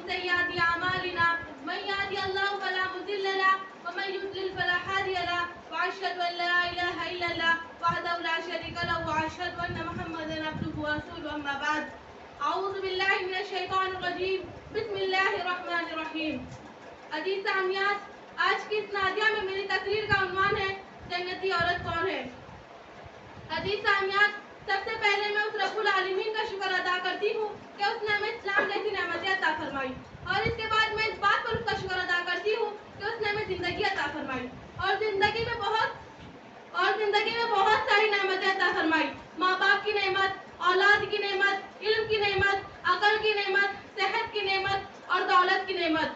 سيئات أعمالنا من يهده الله فلا مضل له ومن يضلل فلا هادي له وأشهد أن لا إله إلا الله وحده لا شريك له وأشهد أن محمدا عبده ورسوله أما بعد أعوذ بالله من الشيطان الرجيم بسم الله الرحمن الرحيم عزیز سامعین آج کی اس نادیہ میں میری تقریر کا عنوان ہے جنتی عورت کون ہے۔ عزیز سامعین سب سے پہلے میں اس رب العالمین کا شکر ادا کرتی ہوں کہ اس نے ہمیں اسلام جیسی نعمتیں عطا فرمائی اور اس کے بعد میں اس بات پر اس کا شکر ادا کرتی ہوں کہ اس نے ہمیں زندگی عطا فرمائی اور زندگی میں بہت ساری نعمتیں عطا فرمائی، ماں باپ کی نعمت، اولاد کی نعمت، علم کی نعمت، عقل کی نعمت، صحت کی نعمت اور دولت کی نعمت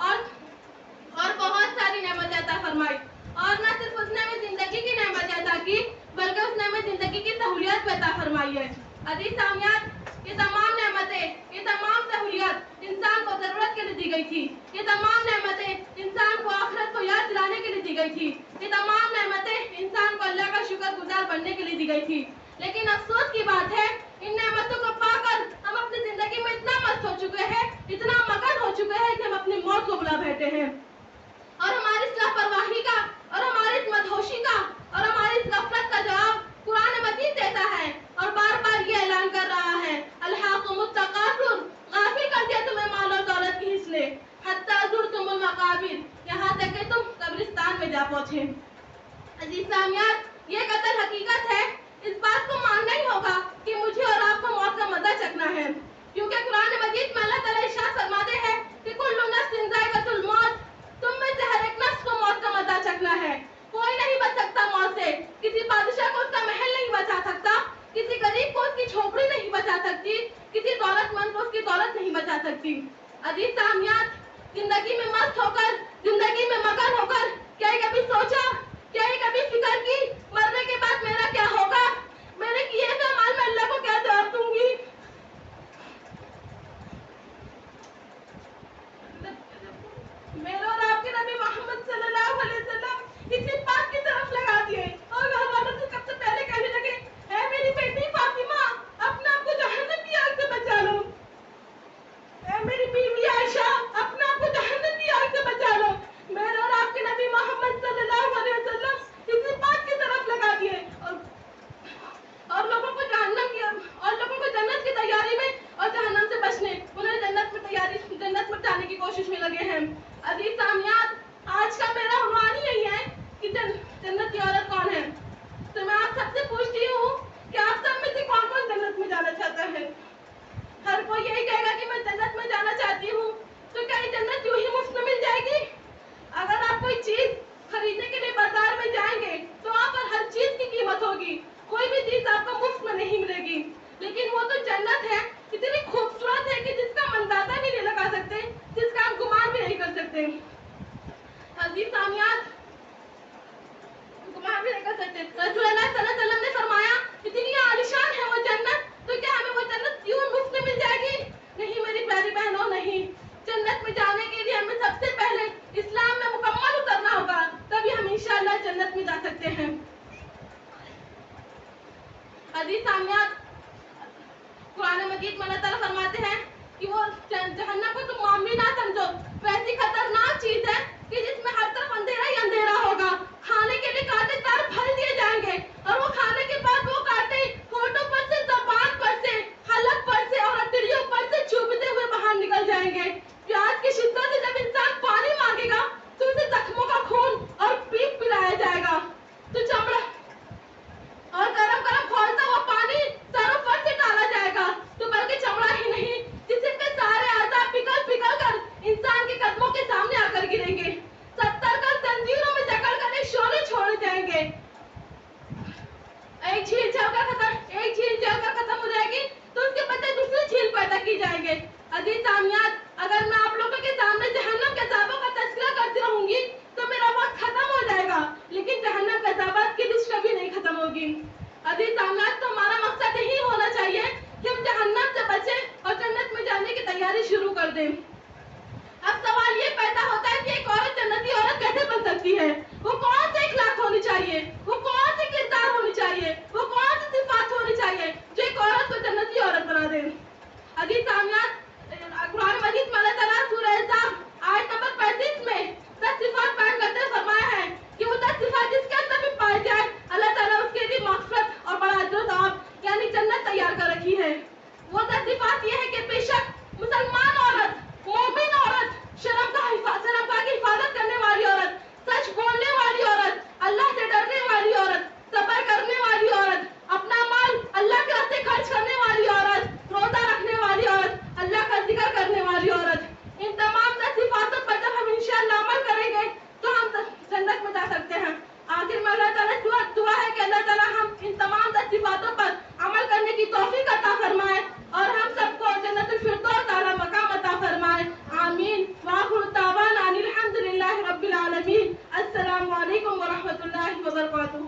اور بہت ساری نعمتیں عطا فرمائی۔ اور نہ صرف اس نے ہمیں زندگی کی نعمتیں عطا کی بلکہ اس نے ہمیں زندگی کی سہولیات بھی عطا فرمائی ہے۔ عزیز سامعین یہ تمام نعمتیں، یہ تمام سہولیات انسان کو ضرورت کے لیے دی گئی تھی، یہ تمام نعمتیں انسان کو آخرت کو یاد دلانے کے لیے دی گئی تھی، یہ تمام نعمتیں انسان کو اللہ کا شکر گزار بننے کے لیے دی گئی تھی۔ لیکن افسوس کی بات ہے ان نعمتوں کو پا کر ہم اپنی زندگی میں اتنا مست ہو چکے ہیں، اتنا مگن ہو چکے ہیں کہ ہم اپنی موت کو بلا بیٹھے ہیں اور ہماری اس لاپرواہی کا اور ہماری اس مدہوشی کا اور ہماری اس غفلت کا جواب قرآن مجید دیتا ہے اور بار بار یہ اعلان کر رہا ہے الہاکم التکاثر، غافل کر دیا تمہیں مال اور دولت کی حس نے، حتی زرتم المقابر، یہاں تک کہ تم قبرستان میں جا پہنچے۔ عزیز سامعین یہ قطع حقیقت ہے، اس بات کو ماننا ہی ہوگا کہ مجھے اور آپ کو موت کا مزہ چکھنا ہے، کیونکہ قرآن مجید میں اللہ تعالیٰ ارشاد فرماتے ہیں کہ کل نفس ذائقۃ الموت، تم میں سے ہر ایک نفس کو موت کا مزہ چکھنا ہے۔ کوئی نہیں بچ سکتا موت سے، کسی بادشاہ کو اس کا محل نہیں بچا سکتا، کسی غریب کو اس کی جھوپڑی نہیں بچا سکتی، کسی دولت مند کو اس کی دولت نہیں بچا سکتی۔ عزیز سامعین زندگی میں مست ہو کر، زندگی میں مگن ہو کر کیا یہ کبھی سوچا، کیا یہ کبھی فکر کی مرنے کے بعد میرا کیا ہوگا، میرے کیے ہوئے مال میں اللہ کو کیا جواب دوں گی؟ میرے اور آپ کے نبی محمد صلی اللہ علیہ وسلم اسی بات کی طرف لگا دیے اور گھر والوں سے سب سے پہلے کہنے لگے اے میری بیٹی فاطمہ اپنے آپ کو جہنم کی آگ سے بچا لو، اے میری بیوی عائشہ اپنے آپ کو جہنم کی آگ سے بچا لو۔ میرے اور آپ کے نبی محمد صلی اللہ علیہ وسلم اسی بات کی طرف لگا دیے اور لوگوں کو جہنم کی اور لوگوں کو جنت کی تیاری میں اور جہنم سے بچنے انہیں جنت میں جانے کی کوشش میں لگے ہیں۔ عزیز سامعین آج کا میرا عنوان ہی یہی ہے کہ جنت کی عورت کون ہے۔ تو میں آپ سب سے پوچھتی ہوں کہ آپ سب میں سے کون کون جنت میں جانا چاہتا ہے؟ ہر کوئی یہی کہے گا کہ میں جنت میں جانا چاہتی ہوں۔ تو کیا یہ جنت یوں ہی مفت میں مل جائے گی؟ اگر آپ کوئی چیز خریدنے کے لیے بازار میں جائیں گے تو وہاں پر ہر چیز کی قیمت ہوگی، کوئی بھی چیز آپ کو مفت میں نہیں ملے گی۔ لیکن وہ تو جنت ہے، اتنی خوبصورت ہے کہ جس کا ہم اندازہ بھی نہیں لگا سکتے، جس کا ہم گمان بھی نہیں کر سکتے۔ عزیز سامعین گمان بھی نہیں کر سکتے۔ رسول اللہ صلی اللہ علیہ وسلم نے فرمایا اتنی عالیشان ہے وہ جنت، تو کیا ہمیں وہ جنت یوں مفت میں مل جائے گی؟ نہیں میری پیاری بہنوں نہیں، جنت میں جانے کے لیے ہمیں سب سے پہلے اسلام میں مکمل اترنا ہوگا، تبھی ہم انشاءاللہ جنت میں جا سکتے ہیں۔ عزیز سامعین قرآن مجید میں اللہ تعالیٰ فرماتے ہیں کہ وہ جہنم کو تم معمولی نہ سمجھو، وہ ایسی خطرناک چیز ہے کہ جس میں ہر طرف اندھیرا ہی اندھیرا ہوگا، کھانے کے لیے کانٹے دار پھل دیے جائیں گے اور وہ کھانے کے بعد وہ کانٹے ہونٹوں پر سے، زبان پر سے، حلق پر سے اور ہتھیلیوں پر سے چبھتے ہوئے باہر نکل جائیں گے۔ پیاس کی شدت سے جب انسان پانی مانگے گا تو اسے زخموں کا خون اور پیپ پلایا جائے گا، تو چمڑا اور گرم گرم کھولتا ہوا پانی سر و پر سے ڈالا جائے گا، تو بلکہ چمڑا ہی نہیں وبرکاتہ.